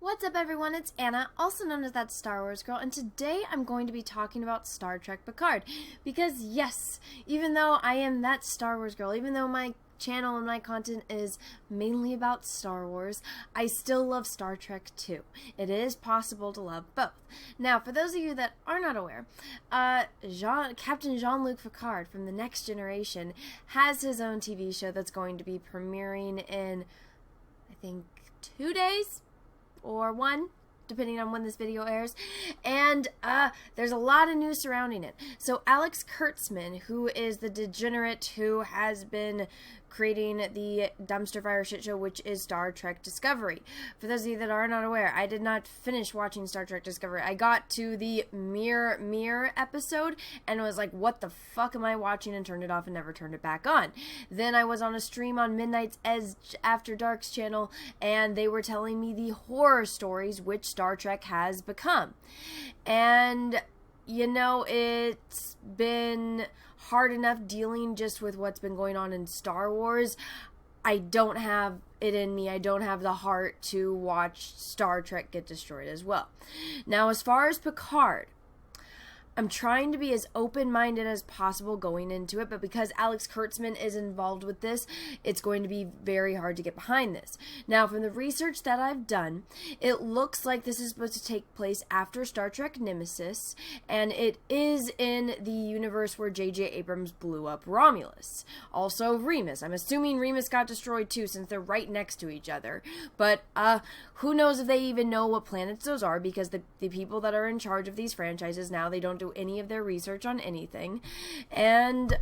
What's up everyone, it's Anna, also known as That Star Wars Girl, and today I'm going to be talking about Star Trek Picard. Because yes, even though I am that Star Wars girl, even though my channel and my content is mainly about Star Wars, I still love Star Trek too. It is possible to love both. Now, for those of you that are not aware, Captain Jean-Luc Picard from The Next Generation has his own TV show that's going to be premiering in, I think, 2 days? Or one, depending on when this video airs, and there's a lot of news surrounding it. So Alex Kurtzman, who is the degenerate who has been creating the dumpster fire shit show, which is Star Trek Discovery. For those of you that are not aware, I did not finish watching Star Trek Discovery. I got to the Mirror episode and was like, what the fuck am I watching, and turned it off and never turned it back on. Then I was on a stream on Midnight's Edge After Dark's channel, and they were telling me the horror stories which Star Trek has become. And you know, it's been hard enough dealing just with what's been going on in Star Wars. I don't have it in me. I don't have the heart to watch Star Trek get destroyed as well. Now, as far as Picard, I'm trying to be as open-minded as possible going into it, but because Alex Kurtzman is involved with this, it's going to be very hard to get behind this. Now, from the research that I've done, it looks like this is supposed to take place after Star Trek Nemesis, and it is in the universe where J.J. Abrams blew up Romulus. Also, Remus. I'm assuming Remus got destroyed too, since they're right next to each other. But, who knows if they even know what planets those are, because the people that are in charge of these franchises now, they don't do any of their research on anything. And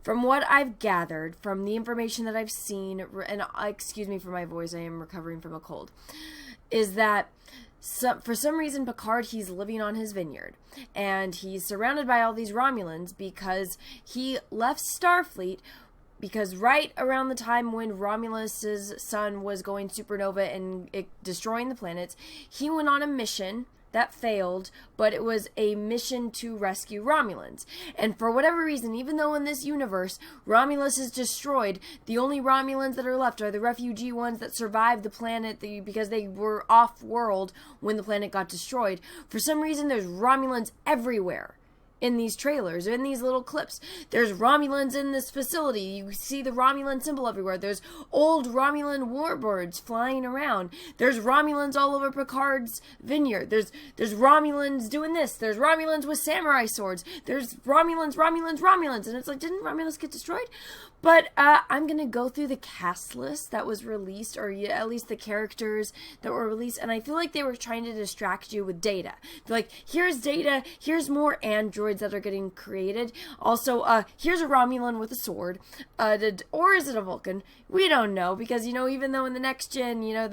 from what I've gathered, from the information that I've seen, and excuse me for my voice, I am recovering from a cold, is that for some reason Picard, he's living on his vineyard, and he's surrounded by all these Romulans because he left Starfleet, because right around the time when Romulus's sun was going supernova and destroying the planets, he went on a mission that failed, but it was a mission to rescue Romulans. And for whatever reason, even though in this universe Romulus is destroyed, the only Romulans that are left are the refugee ones that survived the planet because they were off-world when the planet got destroyed. For some reason, there's Romulans everywhere in these trailers, in these little clips. There's Romulans in this facility. You see the Romulan symbol everywhere. There's old Romulan warbirds flying around. There's Romulans all over Picard's vineyard. There's Romulans doing this. There's Romulans with samurai swords. There's Romulans. And it's like, didn't Romulus get destroyed? But I'm going to go through the cast list that was released, or at least the characters that were released, and I feel like they were trying to distract you with data. They're like, here's data, here's more androids that are getting created. Also, here's a Romulan with a sword. Or is it a Vulcan? We don't know, because, you know, even though in the Next Gen, you know,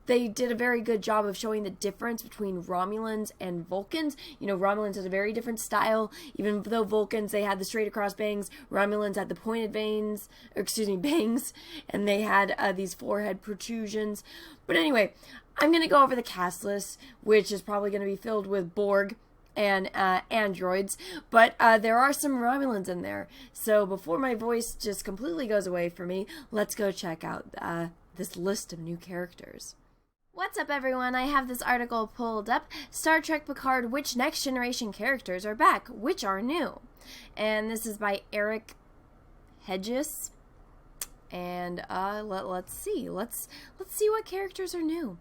they did a very good job of showing the difference between Romulans and Vulcans. You know, Romulans had a very different style. Even though Vulcans, they had the straight across bangs, Romulans had the pointed bangs, and they had these forehead protrusions. But anyway, I'm going to go over the cast list, which is probably going to be filled with Borg and androids, but there are some Romulans in there. So before my voice just completely goes away for me, let's go check out this list of new characters. What's up everyone, I have this article pulled up, Star Trek Picard, which Next Generation characters are back, which are new? And this is by Eric Hedges, and let's see what characters are new.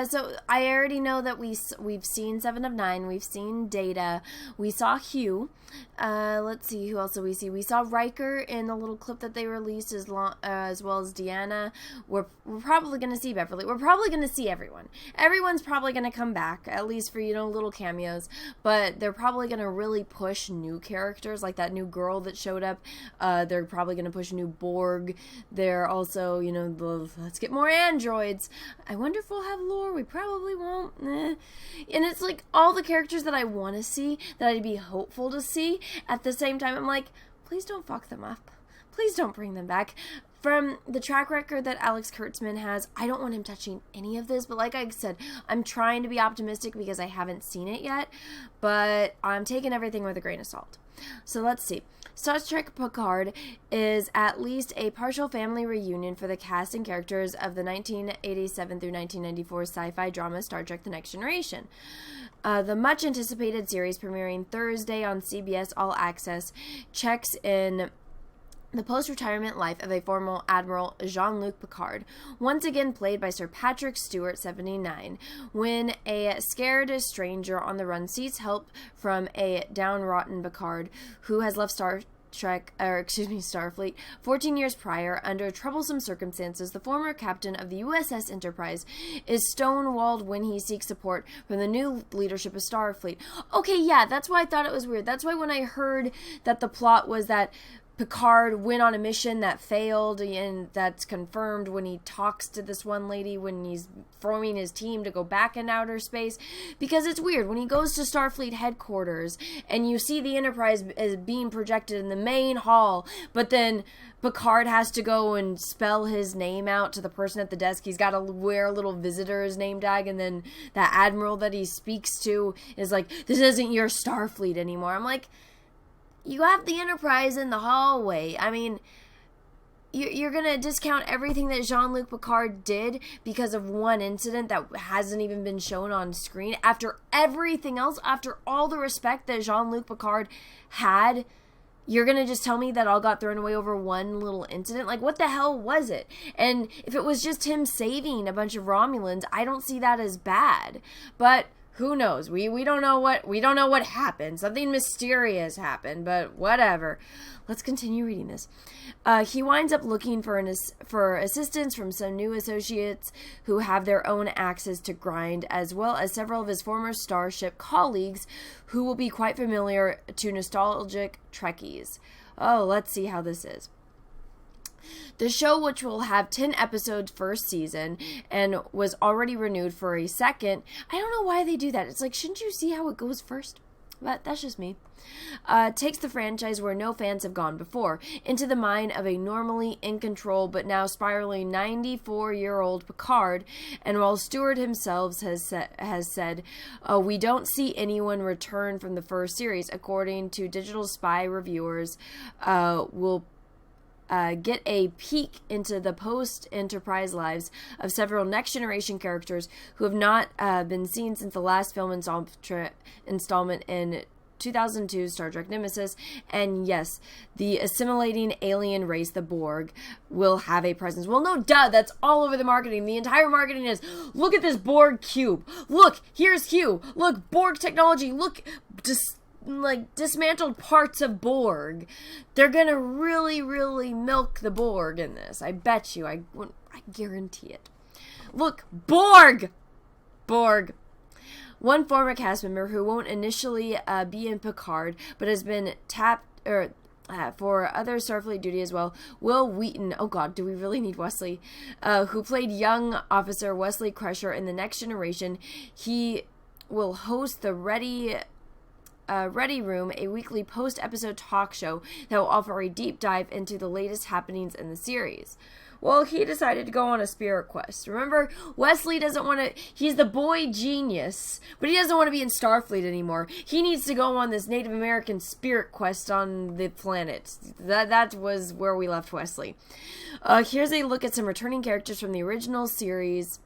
So I already know that we've seen 7 of 9, we've seen Data, we saw Hugh, let's see, who else did we see? We saw Riker in the little clip that they released, as well as Deanna. We're probably going to see Beverly. We're probably going to see everyone. Everyone's probably going to come back, at least for, you know, little cameos, but they're probably going to really push new characters, like that new girl that showed up. They're probably going to push a new Borg. They're also, you know, let's get more androids. I wonder if we'll have lore. We probably won't. And it's like all the characters that I want to see, that I'd be hopeful to see. At the same time, I'm like, please don't fuck them up. Please don't bring them back. from the track record that Alex Kurtzman has, I don't want him touching any of this, but like I said, I'm trying to be optimistic because I haven't seen it yet, but I'm taking everything with a grain of salt. So let's see. Star Trek Picard is at least a partial family reunion for the cast and characters of the 1987 through 1994 sci-fi drama Star Trek The Next Generation. The much-anticipated series premiering Thursday on CBS All Access checks in the post-retirement life of a former Admiral Jean-Luc Picard, once again played by Sir Patrick Stewart, 79, when a scared stranger on the run seeks help from a downrotten Picard who has left Starfleet 14 years prior under troublesome circumstances. The former captain of the USS Enterprise is stonewalled when he seeks support from the new leadership of Starfleet. Okay, yeah, that's why I thought it was weird. That's why when I heard that the plot was that Picard went on a mission that failed, and that's confirmed when he talks to this one lady when he's forming his team to go back in outer space. Because it's weird, when he goes to Starfleet headquarters and you see the Enterprise as being projected in the main hall, but then Picard has to go and spell his name out to the person at the desk. He's got to wear a little visitor's name tag, and then that admiral that he speaks to is like, this isn't your Starfleet anymore. I'm like, you have the Enterprise in the hallway. I mean, you're going to discount everything that Jean-Luc Picard did because of one incident that hasn't even been shown on screen. After everything else, after all the respect that Jean-Luc Picard had, you're going to just tell me that all got thrown away over one little incident? Like, what the hell was it? And if it was just him saving a bunch of Romulans, I don't see that as bad. But who knows? We don't know what happened. Something mysterious happened, but whatever. Let's continue reading this. He winds up looking for assistance from some new associates who have their own axes to grind, as well as several of his former Starship colleagues who will be quite familiar to nostalgic Trekkies. Oh, let's see how this is. The show, which will have 10 episodes first season and was already renewed for a second, I don't know why they do that. It's like, shouldn't you see how it goes first? But that's just me. Takes the franchise where no fans have gone before, into the mind of a normally in control but now spiraling 94-year-old Picard, and while Stewart himself has said, we don't see anyone return from the first series, according to Digital Spy reviewers, will get a peek into the post-Enterprise lives of several next-generation characters who have not been seen since the last film installment in 2002 Star Trek Nemesis. And yes, the assimilating alien race, the Borg, will have a presence. Well, no, duh, that's all over the marketing. The entire marketing is, look at this Borg cube. Look, here's Hugh. Look, Borg technology. Look, just like dismantled parts of Borg. They're gonna really, really milk the Borg in this. I bet you. I guarantee it. Look, Borg. One former cast member who won't initially be in Picard, but has been tapped for other Starfleet duty as well, Will Wheaton. Oh God, do we really need Wesley? Who played young officer Wesley Crusher in The Next Generation. He will host the Ready Room, a weekly post-episode talk show that will offer a deep dive into the latest happenings in the series. Well, he decided to go on a spirit quest. Remember, Wesley doesn't want to, he's the boy genius, but he doesn't want to be in Starfleet anymore. He needs to go on this Native American spirit quest on the planet. That was where we left Wesley. Here's a look at some returning characters from the original series,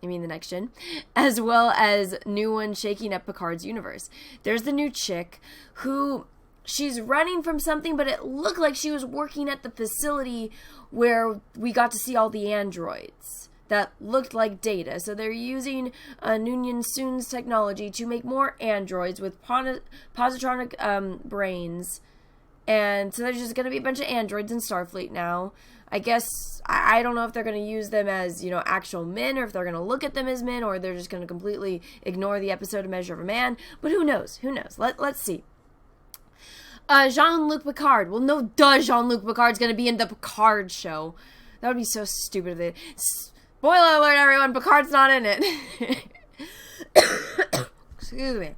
I mean the next gen, as well as new ones shaking up Picard's universe. There's the new chick who, she's running from something, but it looked like she was working at the facility where we got to see all the androids that looked like Data. So they're using Noonien Soon's technology to make more androids with positronic brains. And so there's just going to be a bunch of androids in Starfleet now. I guess, I don't know if they're going to use them as, actual men, or if they're going to look at them as men, or they're just going to completely ignore the episode A Measure of a Man. But who knows? Let's see. Jean-Luc Picard. Well, no, Jean-Luc Picard's going to be in the Picard show. That would be so stupid. Spoiler alert, everyone, Picard's not in it. Excuse me.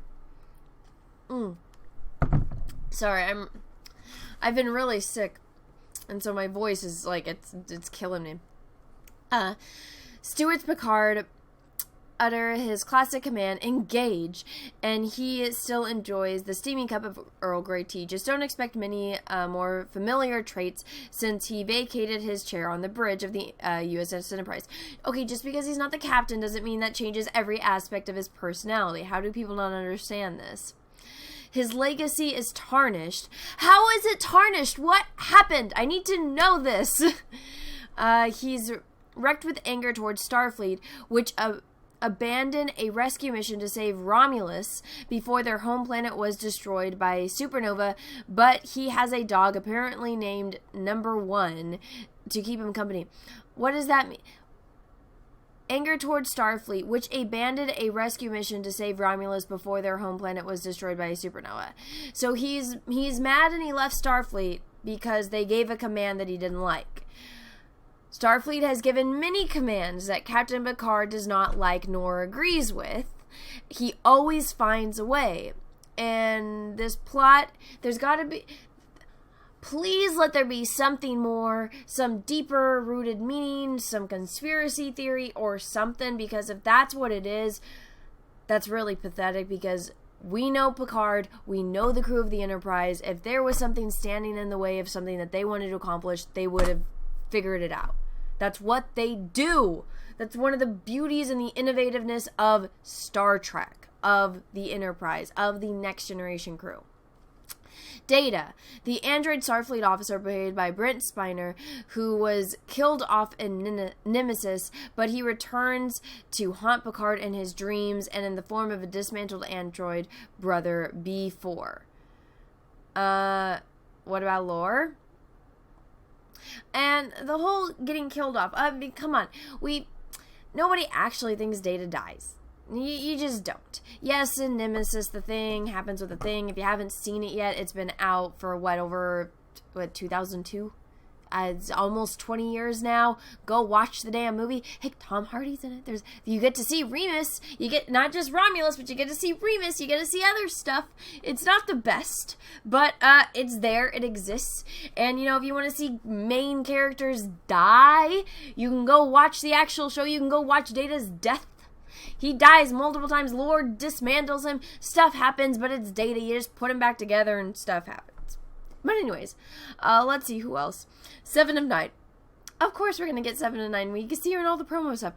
Sorry, I've been really sick. And so my voice is like, it's killing me. Stewart's Picard utter his classic command, engage, and he still enjoys the steaming cup of Earl Grey tea. Just don't expect many more familiar traits since he vacated his chair on the bridge of the USS Enterprise. Okay, just because he's not the captain doesn't mean that changes every aspect of his personality. How do people not understand this? His legacy is tarnished. How is it tarnished? What happened? I need to know this. He's wrecked with anger towards Starfleet, which abandoned a rescue mission to save Romulus before their home planet was destroyed by a supernova, but he has a dog apparently named Number 1 to keep him company. What does that mean? Anger towards Starfleet, which abandoned a rescue mission to save Romulus before their home planet was destroyed by a supernova. So he's mad and he left Starfleet because they gave a command that he didn't like. Starfleet has given many commands that Captain Picard does not like nor agrees with. He always finds a way. And this plot, there's got to be... Please let there be something more, some deeper rooted meaning, some conspiracy theory or something, because if that's what it is, that's really pathetic, because we know Picard, we know the crew of the Enterprise. If there was something standing in the way of something that they wanted to accomplish, they would have figured it out. That's what they do. That's one of the beauties and the innovativeness of Star Trek, of the Enterprise, of the Next Generation crew. Data, the android Starfleet officer played by Brent Spiner, who was killed off in Nemesis, but he returns to haunt Picard in his dreams and in the form of a dismantled android brother B4. What about lore? And the whole getting killed off. I mean, come on. Nobody actually thinks Data dies. You just don't. Yes, in Nemesis, the thing happens with the thing. If you haven't seen it yet, it's been out for over 2002? It's almost 20 years now. Go watch the damn movie. Hey, Tom Hardy's in it. You get to see Remus. You get not just Romulus, but you get to see Remus. You get to see other stuff. It's not the best, but it's there. It exists. And, if you want to see main characters die, you can go watch the actual show. You can go watch Data's death. He dies multiple times. Lord dismantles him. Stuff happens, but it's Data. You just put him back together and stuff happens. But anyways, let's see who else. 7 of 9. Of course we're going to get 7 of 9. We can see her in all the promo stuff.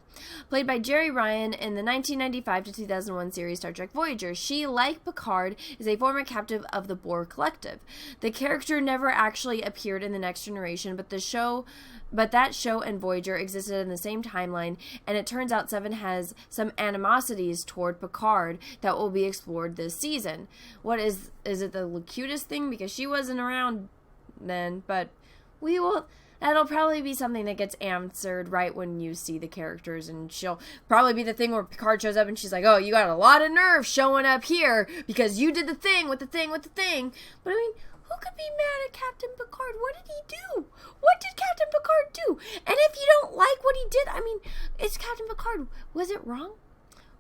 Played by Jerry Ryan in the 1995 to 2001 series Star Trek Voyager. She, like Picard, is a former captive of the Borg Collective. The character never actually appeared in The Next Generation, but that show and Voyager existed in the same timeline, and it turns out Seven has some animosities toward Picard that will be explored this season. What is it the cutest thing? Because she wasn't around then, but that'll probably be something that gets answered right when you see the characters, and she'll probably be the thing where Picard shows up and she's like, oh, you got a lot of nerve showing up here because you did the thing with the thing with the thing. But I mean, who could be mad at Captain Picard? What did he do? What did Captain Picard do? And if you don't like what he did, I mean, it's Captain Picard. Was it wrong?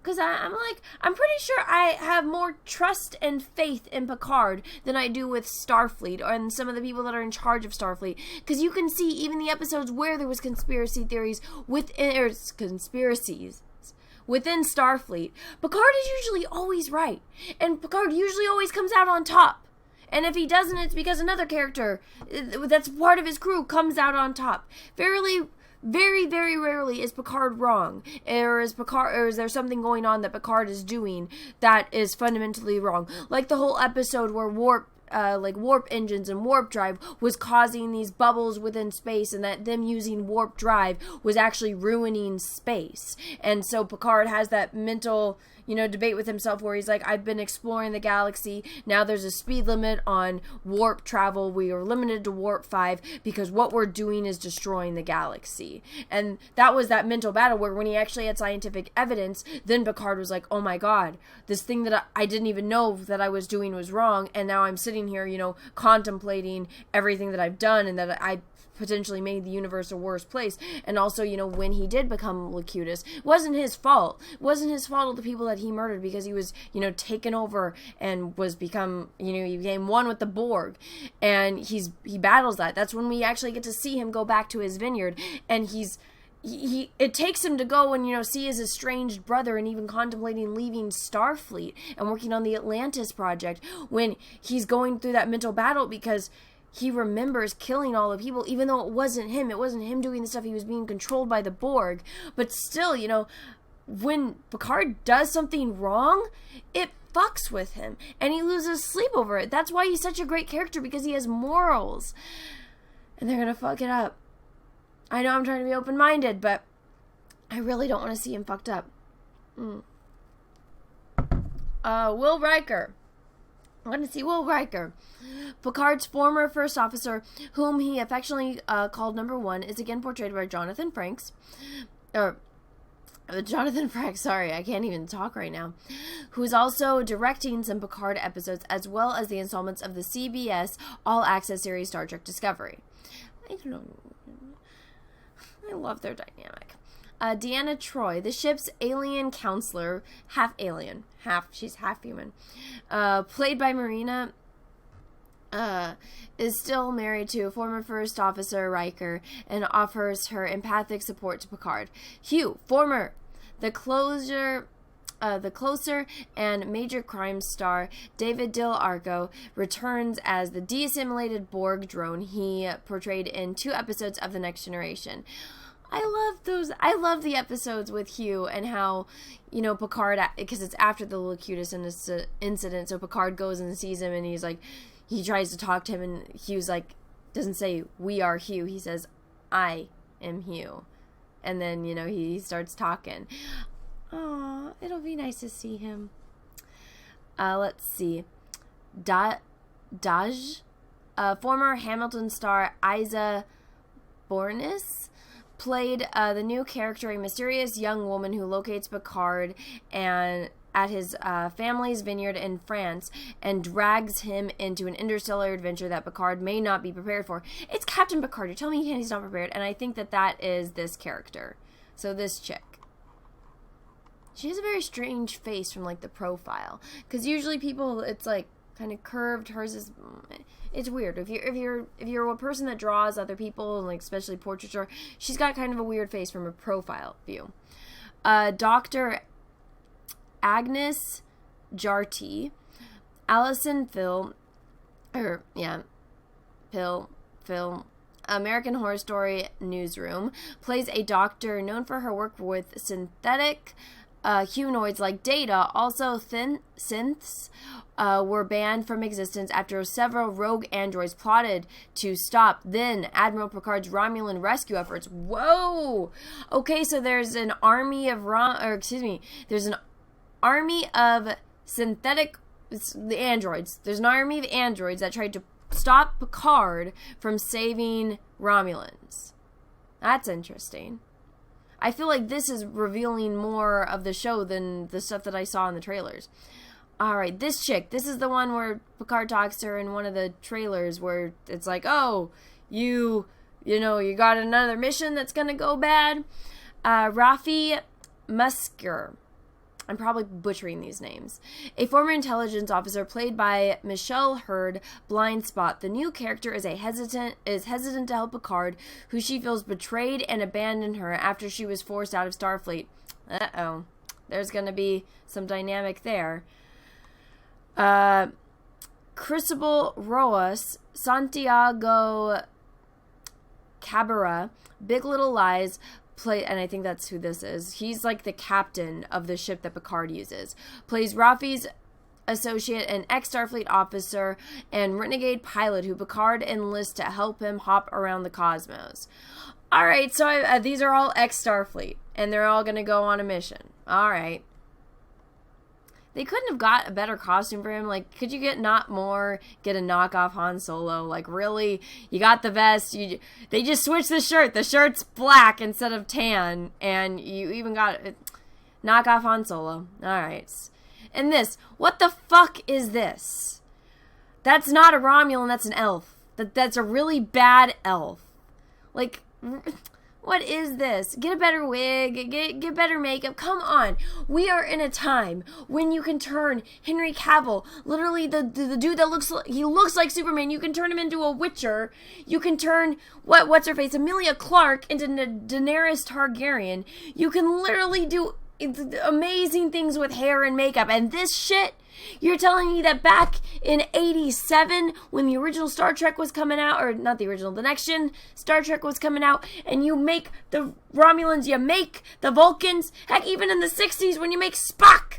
Because I'm pretty sure I have more trust and faith in Picard than I do with Starfleet and some of the people that are in charge of Starfleet. Because you can see even the episodes where there was conspiracy theories within Starfleet, Picard is usually always right. And Picard usually always comes out on top. And if he doesn't, it's because another character that's part of his crew comes out on top. Very, very rarely is Picard wrong. Or is there something going on that Picard is doing that is fundamentally wrong? Like the whole episode where warp engines and warp drive was causing these bubbles within space, and that them using warp drive was actually ruining space. And so Picard has that mental debate with himself where he's like, I've been exploring the galaxy. Now there's a speed limit on warp travel. We are limited to warp 5 because what we're doing is destroying the galaxy. And that was that mental battle where when he actually had scientific evidence, then Picard was like, oh my God, this thing that I didn't even know that I was doing was wrong. And now I'm sitting here, contemplating everything that I've done and that potentially made the universe a worse place. And also, you know, when he did become Locutus, it wasn't his fault. It wasn't his fault of the people that he murdered, because he was, you know, taken over and he became one with the Borg. And he battles that. That's when we actually get to see him go back to his vineyard, and it takes him to go and, you know, see his estranged brother, and even contemplating leaving Starfleet and working on the Atlantis project, when he's going through that mental battle because he remembers killing all the people, even though it wasn't him. It wasn't him doing the stuff. He was being controlled by the Borg. But still, you know, when Picard does something wrong, it fucks with him, and he loses sleep over it. That's why he's such a great character, because he has morals. And they're gonna fuck it up. I know I'm trying to be open-minded, but I really don't want to see him fucked up. Will Riker. I want to see Will Riker. Picard's former first officer, whom he affectionately called Number One, is again portrayed by Jonathan Frakes. Jonathan Frakes, sorry, I can't even talk right now. Who is also directing some Picard episodes, as well as the installments of the CBS All-Access series Star Trek Discovery. I don't know. I love their dynamic. Deanna Troi, the ship's alien counselor, half alien, she's half human, played by Marina, is still married to former first officer Riker and offers her empathic support to Picard. Hugh, the Closer and Major Crime star David Del Arco returns as the de-assimilated Borg drone he portrayed in 2 episodes of The Next Generation. I love the episodes with Hugh, and how, you know, Picard, because it's after the Locutus incident, so Picard goes and sees him, and he's like, he tries to talk to him, and Hugh's like, doesn't say, "We are Hugh," he says, "I am Hugh." And then, you know, he starts talking. Aw, it'll be nice to see him. Let's see. Daj, former Hamilton star Isa Bornis, played the new character, a mysterious young woman who locates Picard and at his family's vineyard in France and drags him into an interstellar adventure that Picard may not be prepared for. It's Captain Picard. You're telling me he's not prepared, and I think that is this character. So this chick. She has a very strange face from, like, the profile, because usually people, it's like kind of curved. Hers is, it's weird. If you're a person that draws other people, and, like, especially portraiture, she's got kind of a weird face from a profile view. Dr. Agnes Jarty, Allison Phil, American Horror Story Newsroom, plays a doctor known for her work with synthetic humanoids like Data. Also, synths were banned from existence after several rogue androids plotted to stop then Admiral Picard's Romulan rescue efforts. Whoa! Okay, so there's an army of there's an army of synthetic androids. There's an army of androids that tried to stop Picard from saving Romulans. That's interesting. I feel like this is revealing more of the show than the stuff that I saw in the trailers. Alright, this chick. This is the one where Picard talks to her in one of the trailers where it's like, oh, you got another mission that's gonna go bad. Rafi Musker. I'm probably butchering these names. A former intelligence officer played by Michelle Hurd, Blindspot. The new character is hesitant to help Picard, who she feels betrayed and abandoned her after she was forced out of Starfleet. Uh-oh. There's going to be some dynamic there. Crisable Roas, Santiago Cabrera, Big Little Lies, and I think that's who this is. He's like the captain of the ship that Picard uses. Plays Rafi's associate, an ex-Starfleet officer, and renegade pilot who Picard enlists to help him hop around the cosmos. Alright, so these are all ex-Starfleet, and they're all going to go on a mission. Alright. They couldn't have got a better costume for him. Like, could you get a knockoff Han Solo? Like, really? You got the vest. They just switched the shirt. The shirt's black instead of tan. And you even got knockoff Han Solo. Alright. And this. What the fuck is this? That's not a Romulan. That's an elf. That's a really bad elf. Like, what is this? Get a better wig, get better makeup. Come on. We are in a time when you can turn Henry Cavill, literally the dude that looks like Superman, you can turn him into a Witcher. You can turn what's her face, Emilia Clarke, into Daenerys Targaryen. You can literally do amazing things with hair and makeup. And this shit, you're telling me that back in 87, when the original Star Trek was coming out, or not the original, the next gen Star Trek was coming out, and you make the Romulans, you make the Vulcans, heck, even in the 60s when you make Spock,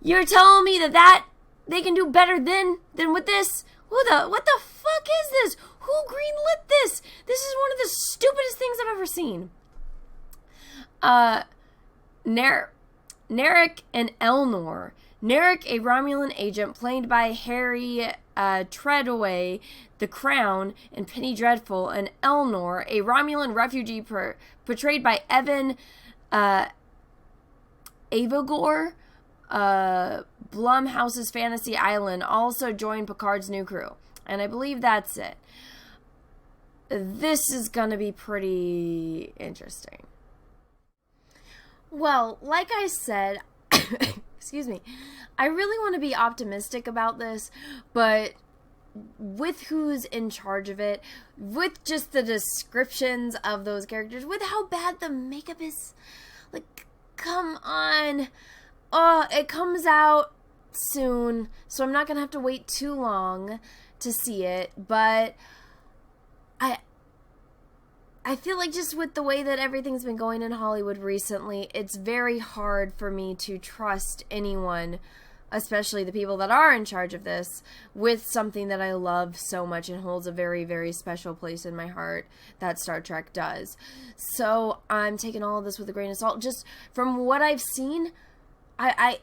you're telling me that they can do better than with this? What the fuck is this? Who greenlit this? This is one of the stupidest things I've ever seen. Narek and Elnor. Narek, a Romulan agent played by Harry Treadaway, The Crown, and Penny Dreadful, and Elnor, a Romulan refugee portrayed by Evan Avogor, Blumhouse's Fantasy Island, also joined Picard's new crew. And I believe that's it. This is gonna be pretty interesting. Well, like I said, excuse me, I really want to be optimistic about this, but with who's in charge of it, with just the descriptions of those characters, with how bad the makeup is, like, come on. It comes out soon, so I'm not going to have to wait too long to see it, but I feel like just with the way that everything's been going in Hollywood recently, it's very hard for me to trust anyone, especially the people that are in charge of this, with something that I love so much and holds a very, very special place in my heart that Star Trek does. So I'm taking all of this with a grain of salt. Just from what I've seen, I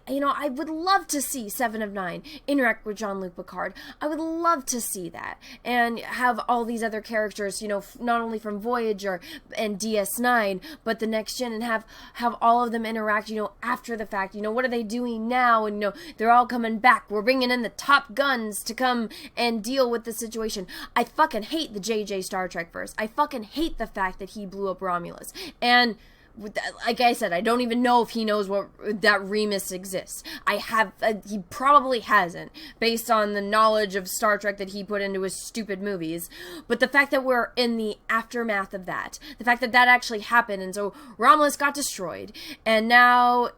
would love to see 7 of 9 interact with Jean-Luc Picard. I would love to see that. And have all these other characters, not only from Voyager and DS9, but the Next Gen, and have all of them interact, after the fact. What are they doing now? And, they're all coming back. We're bringing in the top guns to come and deal with the situation. I fucking hate the JJ Star Trek verse. I fucking hate the fact that he blew up Romulus. And like I said, I don't even know if he knows that Remus exists. He probably hasn't, based on the knowledge of Star Trek that he put into his stupid movies. But the fact that we're in the aftermath of that, the fact that actually happened, and so Romulus got destroyed, and now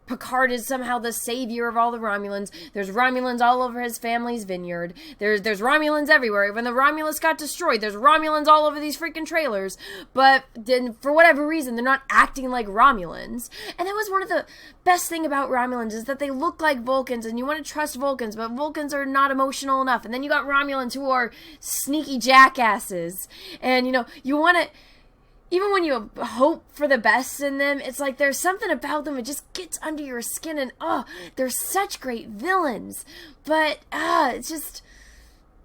Picard is somehow the savior of all the Romulans. There's Romulans all over his family's vineyard. There's Romulans everywhere. When the Romulus got destroyed, there's Romulans all over these freaking trailers. But then, for whatever reason, they're not acting like Romulans. And that was one of the best thing about Romulans, is that they look like Vulcans, and you want to trust Vulcans, but Vulcans are not emotional enough. And then you got Romulans who are sneaky jackasses. And, you want to... Even when you hope for the best in them, it's like there's something about them that just gets under your skin, and they're such great villains. But it's just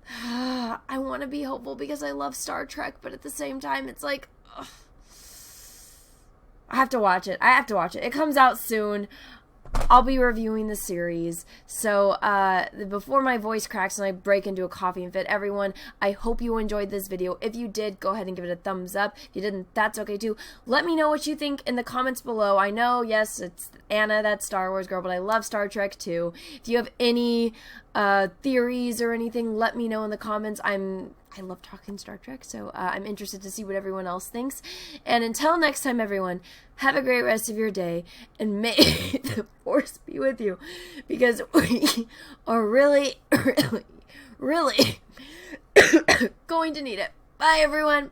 I want to be hopeful because I love Star Trek, but at the same time it's like I have to watch it. It comes out soon. I'll be reviewing the series. So, before my voice cracks and I break into a coughing fit, everyone, I hope you enjoyed this video. If you did, go ahead and give it a thumbs up. If you didn't, that's okay too. Let me know what you think in the comments below. I know, yes, it's Anna, that Star Wars girl, but I love Star Trek too. If you have any theories or anything, let me know in the comments. I love talking Star Trek, so I'm interested to see what everyone else thinks. And until next time, everyone, have a great rest of your day, and may the Force be with you, because we are really, really, really going to need it. Bye, everyone.